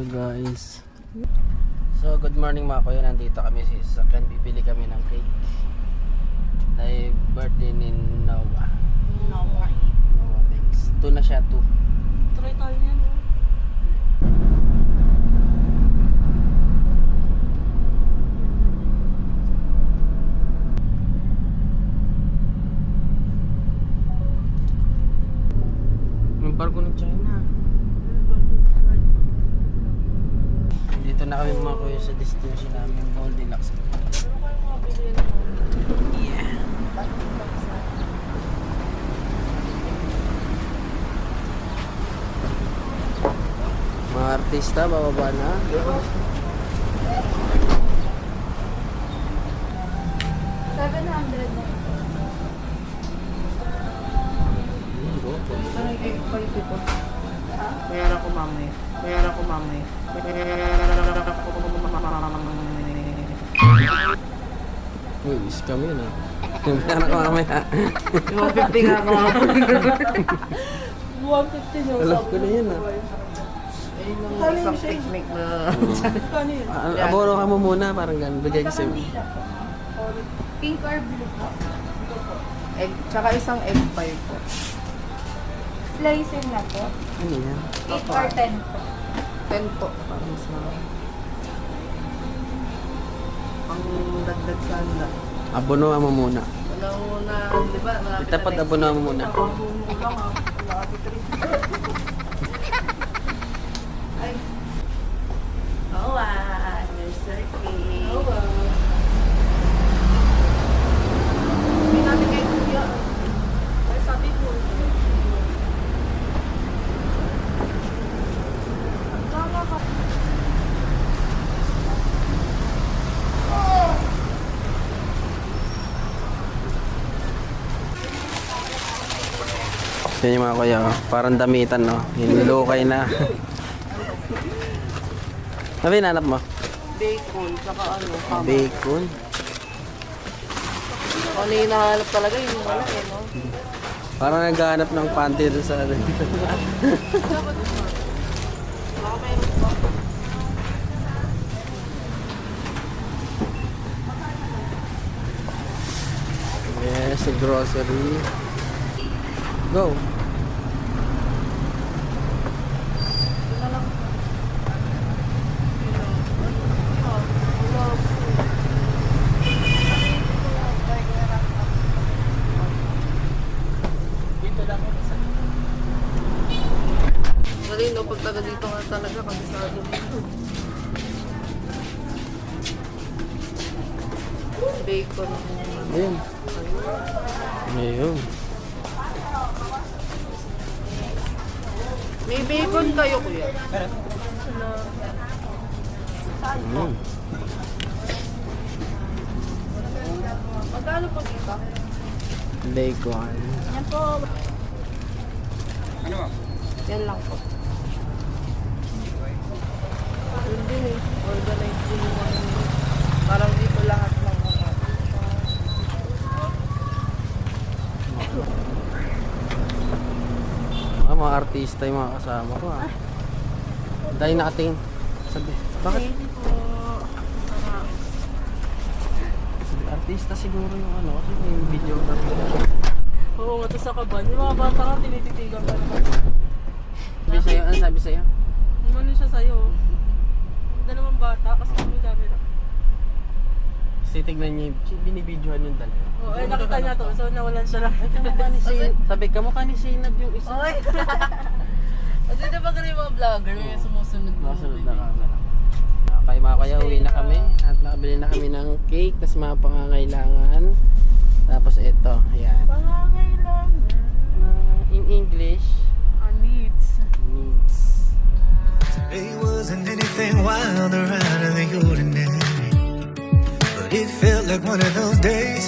guys. So good morning mga kuya, nandito kami sa sasakyan, bibili kami ng cake dahil birthday ni Noah. Noah Banks. 2 na siya, 2. Try tayo yan, no? Yung barko ng China. Dito na kami mga kuya sa destination namin, Goldilocks. Yeah. Mga artista, bababa na. Parang egg pie dito. Bayaran ko mamaya. Bayaran ko mamaya. Uy, scam yun ah. Meron ako mamaya. 150 nga ako. 150 yung Alam ko na yun ah. Ayun ang isang picnic na. Abono ka mo muna, parang ganun. Bigay kasi. Pink or blue po? Egg, tsaka isang egg pie po. Slicing na po? Ano yan? 8 or 10 po? 10 po. Parang sa... Ang dagdag sanda. Abono ka mo muna. Wala muna, di ba? Itapat abono ka mo muna. Ay. Oo ah, Mr. K. Hindi natin kay Kuya. Ay, sabi ko. Yan yung mga kuya, oh. Parang damitan, no? Hinulukay na. Ano hinanap mo? Bacon, saka ano, ham. Bacon. Ano yung hinahanap talaga, yung wala eh, no? Parang naghahanap ng panty doon sa ano. Baka mayroon pa. Yes, grocery. Go. Dali, no, pag taga dito nga talaga, kabisado dito. Bacon. Ayun. Ayun. May bacon kayo, kuya? Mm. Magkano po dito? Bacon. Yan po. Ano? Yan lang po. Yun din eh. Organized din yung mga yun. Parang dito lahat ng mga. Mga artista yung mga kasama ko ah. Dahil nakatingin. Sabi, bakit? Sabi, artista siguro yung ano, kasi yung video. Oo nga, ito sa kaban. Yung mga bata nga tinititigan pa naman. Sabi sa'yo, ano sabi sa'yo? Umano siya sa'yo. Hindi naman bata kasi may camera. Kasi tignan niya, binibidyohan yung dalawa. Oo, ay nakita niya to. So nawalan siya lang. Sabi, kamukha ni Zainab yung isa. Oy! Kasi diba ganun yung mga vlogger, may sumusunod na. Nakasunod na camera. Okay mga kaya, uwi na kami. At nakabili na kami ng cake, tas mga pangangailangan. Tapos ito, ayan. Pangangailangan. In English, Needs. needs. It wasn't anything wild or out of the ordinary, but it felt like one of those days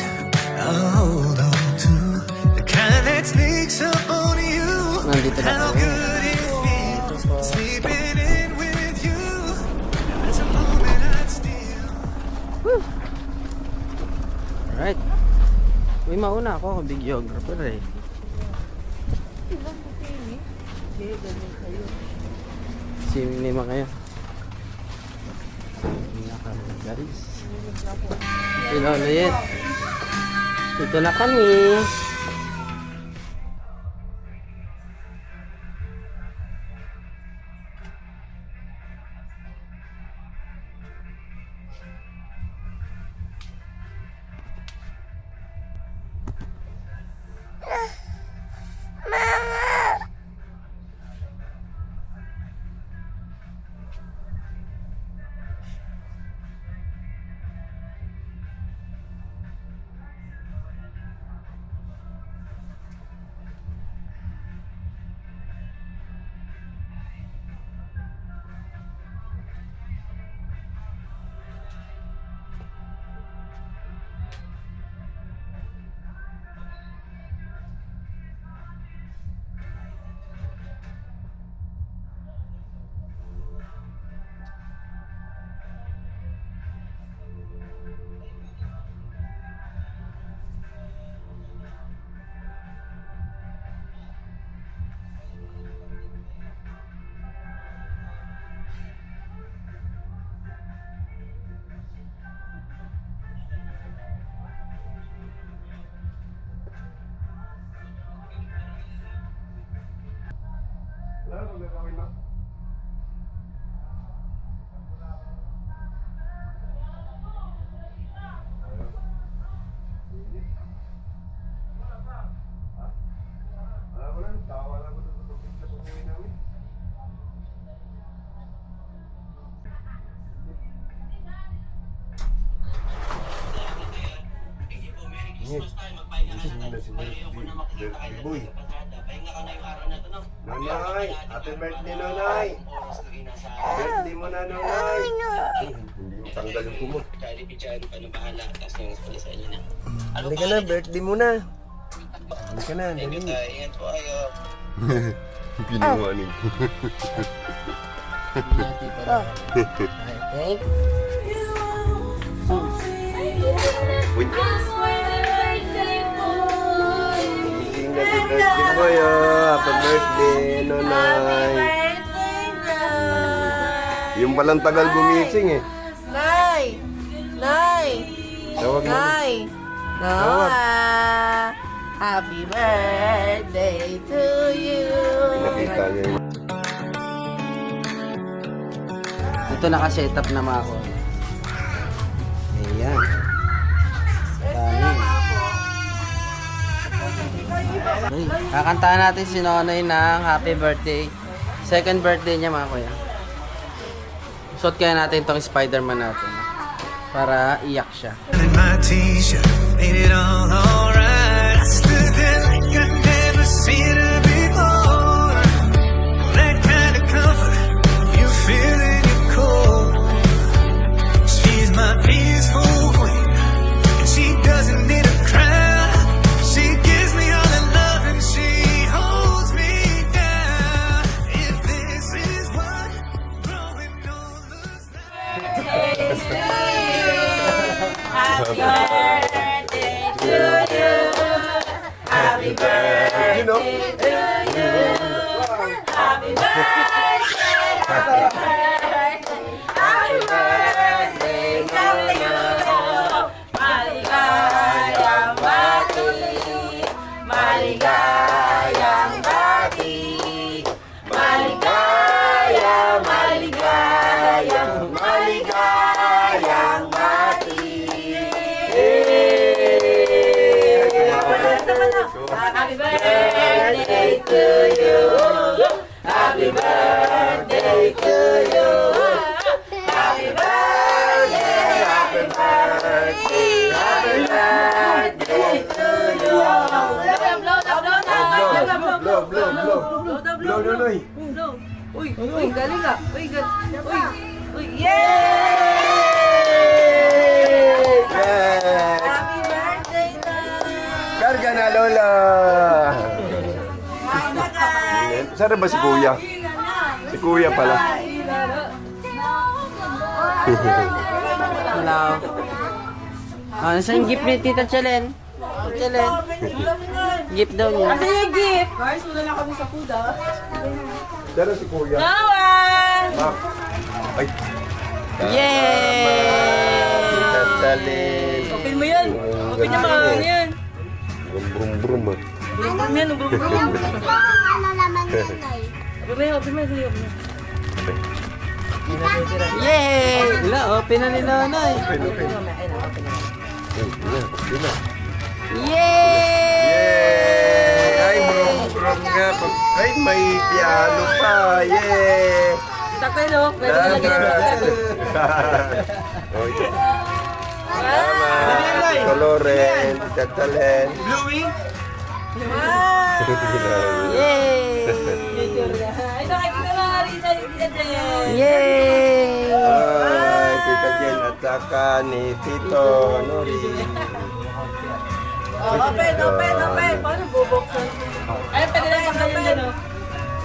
I'll hold on to, the kind that sneaks up on you. Nandito na How kami. good it feels sleeping in with you. That's a moment I'd steal. Alright. May mauna ako, videographer eh. Ganun kayo. Lima kayo. Guys. Hello ulit. Dito na kami. Boy. Nanay, happy birthday Nanay. Birthday mo na Nanay. Hindi mo tanggal yung kumot. Halika na, birthday mo na. Halika na, dali. Ingat po kayo. Pinuhanin. Thank Uy. Happy birthday boy, happy birthday Nanay. Yung palang tagal gumising eh. Nay! Nay! Tawag mo. Nay! Noah! Happy birthday to you! Nakita niya yun. Ito naka-setup na mga ako. Ayan. Dami. Okay. Kakantahan natin si Nonoy ng happy birthday. Second birthday niya mga kuya. Suot kaya natin itong Spider-Man natin. Para iyak siya. In my t-shirt, made it all alright. I stood there like I'd never seen her before. That kind of comfort you feel in your core. She's my peaceful queen, and she doesn't need a crown. She gives me all the love and she holds me down. If this is what growing old looks like. Happy birthday to you! Happy birthday You know? to you! Happy birthday! Happy birthday! Happy birthday to you! Maligayang bati! Maligayang bati! Maligayang, maligayang, maligayang bati! Happy birthday to you! Happy birthday to you! Happy birthday! Happy birthday! Happy birthday to you! Blow, blow, blow. Blow, Nonoy. Uy, uy, galing ah. Uy, uy, uy, yay! Yes! Happy birthday na! Karga na, Lola! Saan ba si Kuya? Si Kuya pala. Hello. Ah, saan yung gift ni Tita Chelen? Chelen. Gift daw niya. Ano yung gift? Guys, wala na kami sa food ah. Saan si Kuya? Noah! Ah. Ay. Yay! Tita Chalin. Open mo yan. Open niya mga yan. Brum brum brum. Brum yan, brum brum. Ano naman yun ay? Open mo, sige, open mo. Yay! Wala, open na ni Nonoy. Open, open. Yay! Yay! Ay, brum brum nga. Ay, may piano pa. Yay! Takay no, pwede na lagyan ng takay. Oy. Salamat. Tito Loren. Tita Chalin. Yay! Ay, nakikita na rin sa Tita Jen. Yay! Ay, Tita Jen at saka ni Tito Nori. Open. Paano bubuksan? Ay, pwede na yung ganyan dyan, oh.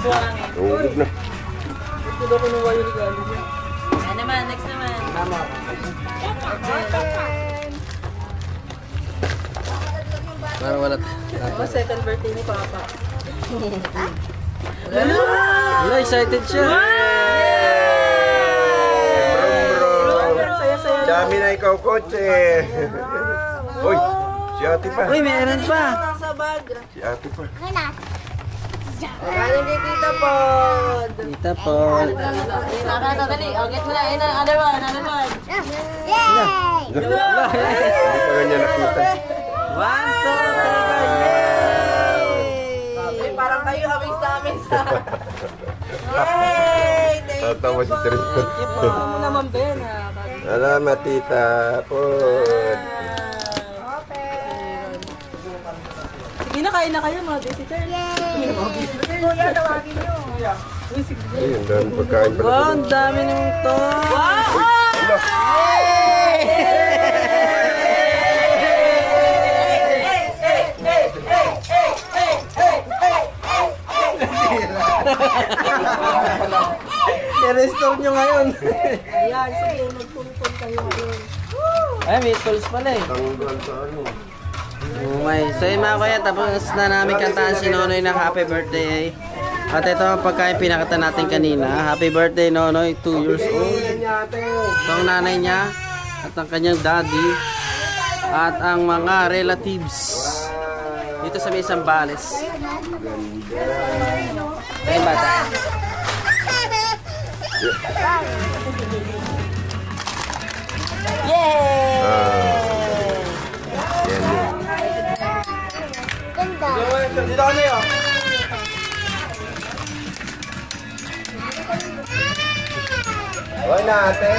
Buhangin. Huwag na. Gusto daw ko ng wire regalo niya. Ay naman, next naman. Tama. Parang wala. Oh, second birthday ni Papa. Wala, excited siya. Brum brum. Saya-saya. Dami na ikaw kotse. Uy, si ate pa. Uy, meron pa. Nasa bag. Si ate pa. Galing kay Tita Pod. Tita Paul. Dali. O, get mo na. Ayun na, another one. Yay! Hindi pa ganyan nakita. 1, 2, 3, go! Yay! Ay, parang kayo aming sa amin sa... Yay! Thank Tatawa si Tristan. Ano naman, Ben, ha? Salamat, Tita Pod. Sige na, kain na kayo, mga visitor. Kuya, tawagin nyo. Ayun, dami pagkain pala. Wow, ang dami naman to. I-restore nyo ngayon. Ayan, sige, magpulpul kayo ngayon. Ay, may tools pala eh. Tanggal sa ano. Oh my. So yun mga kuya, tapos na namin kantaan si Nonoy ng happy birthday. At ito ang pagkain pinakita natin kanina. Happy birthday Nonoy, 2 years old. Ito ang nanay niya at ang kanyang daddy at ang mga relatives dito sa may Zambales. Ay bata. Yay! Yan yun. Ganda. Dito kami oh. Hoy na ate.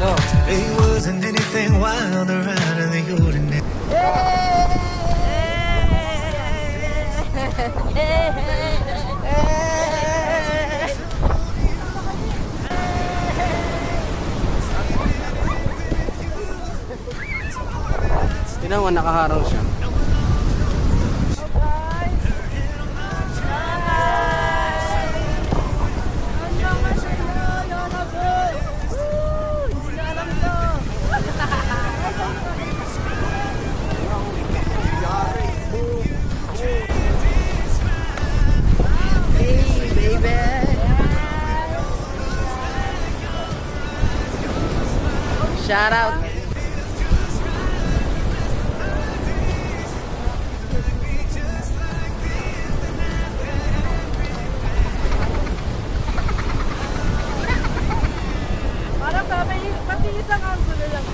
No. It wasn't anything wild or out of the ordinary. Tingnan mo, nakaharang siya. Shout out. Parang pati isang angulo lang.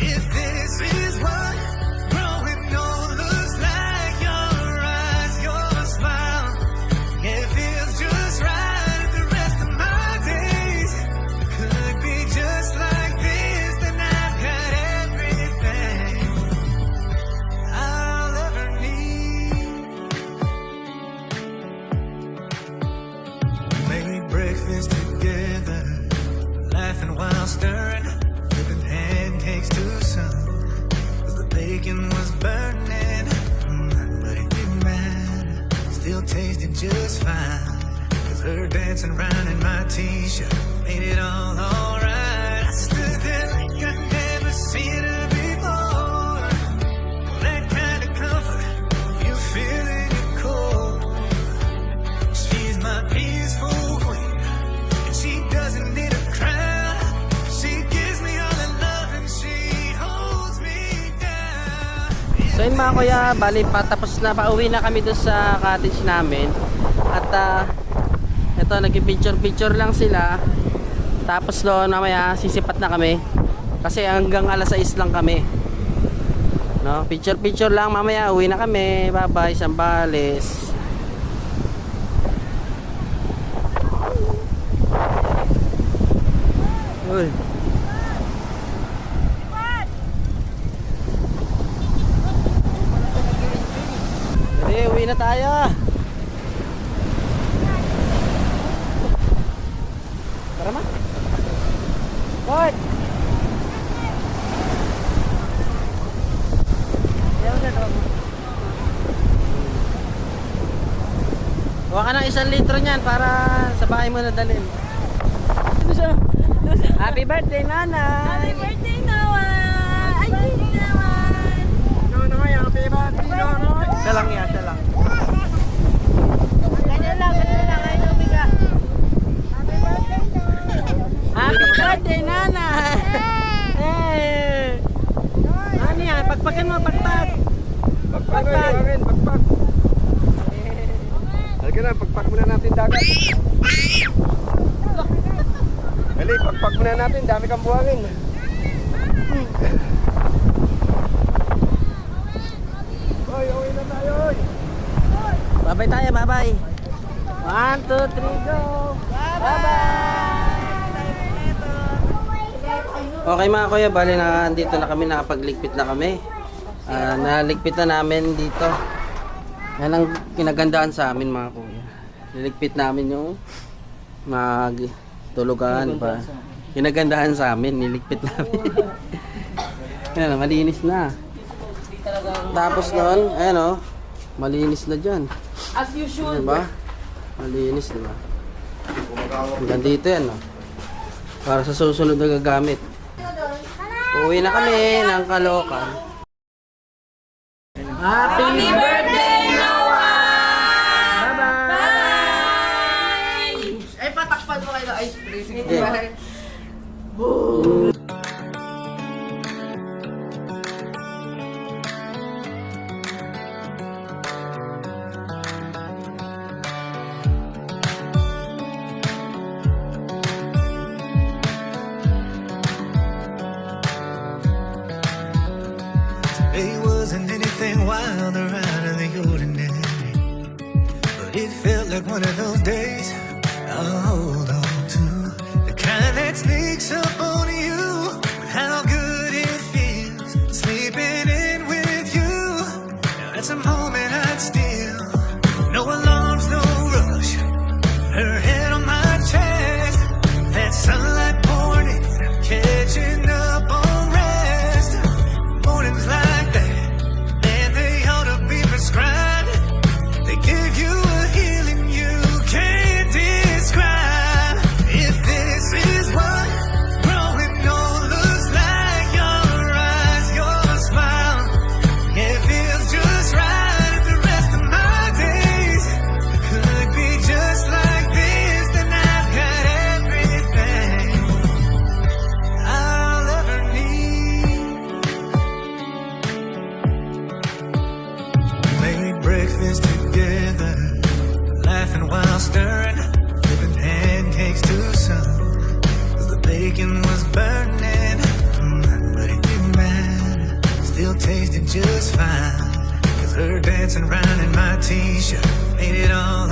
If this is what growing old looks like, your eyes, your smile, it feels just right. The rest of my days could be just like this, then I've got everything I'll ever need. We made breakfast together, laughing while stirring, flipping pancakes too soon, 'cause the bacon was burning. But it didn't matter, still tasted just fine, 'cause her dancing around in my t-shirt made it all alright. I stood there like I'd never seen her before. That kind of comfort you feel in your core. She's my peaceful queen, and she doesn't need a crown. She gives me all the love and she holds me down. So yun mga kuya, bali patapos na, pauwi na kami doon sa cottage namin. At ito, nag-picture lang sila. Tapos doon mamaya sisipat na kami. Kasi hanggang alas 6 lang kami. No, picture lang, mamaya uwi na kami. Bye bye, Sambales. Uy. Dali, uwi na tayo. Tara ma. Hoy. Huwag ka ng 1 litro niyan para sa bahay mo na dalhin. Happy birthday, nanay! Happy birthday, Noah! Ay, hindi naman! Siya lang yan, siya lang. Ganyan lang, ay lumiga. Happy birthday, nanay! Hey! Ano yan? Pagpakin mo, pagpag! Pagpag! Halika na, pagpak muna natin dagat. Dali, pagpak muna natin, dami kang buhangin. Oy, uwi na tayo, oy. Bye-bye tayo, bye-bye! 1, 2, 3, go! Okay mga kuya, bali na dito na kami, nakapagligpit na kami. Naligpit na namin dito. Yan ang kinagandaan sa amin mga kuya. Niligpit namin yung magtulugan pa. Kinagandaan sa amin, niligpit namin. Yan, malinis na. Tapos noon, ayan o, malinis na dyan. As usual. Diba? Malinis, diba? Hanggang dito yan, no? Para sa susunod na gagamit. Uwi na kami ng Caloocan. Happy birthday, Noah! Bye-bye! Ay, patakpan mo kayo ng ice cream. Yeah. It wasn't anything wild or out of the ordinary, but it felt like one of those days I'll hold on to, the kind that sneaks up on you. How good it feels sleeping in with you. Now that's a moment I'd steal. No alarms, no rush. Her head on my chest, that sunlight pouring in, catching up on rest. Mornings like that, man, they ought to be prescribed. They give you a healing stirring, flipping pancakes to some, 'cause the bacon was burning. But it didn't matter, still tasted just fine. 'Cause her dancing around in my t-shirt made it all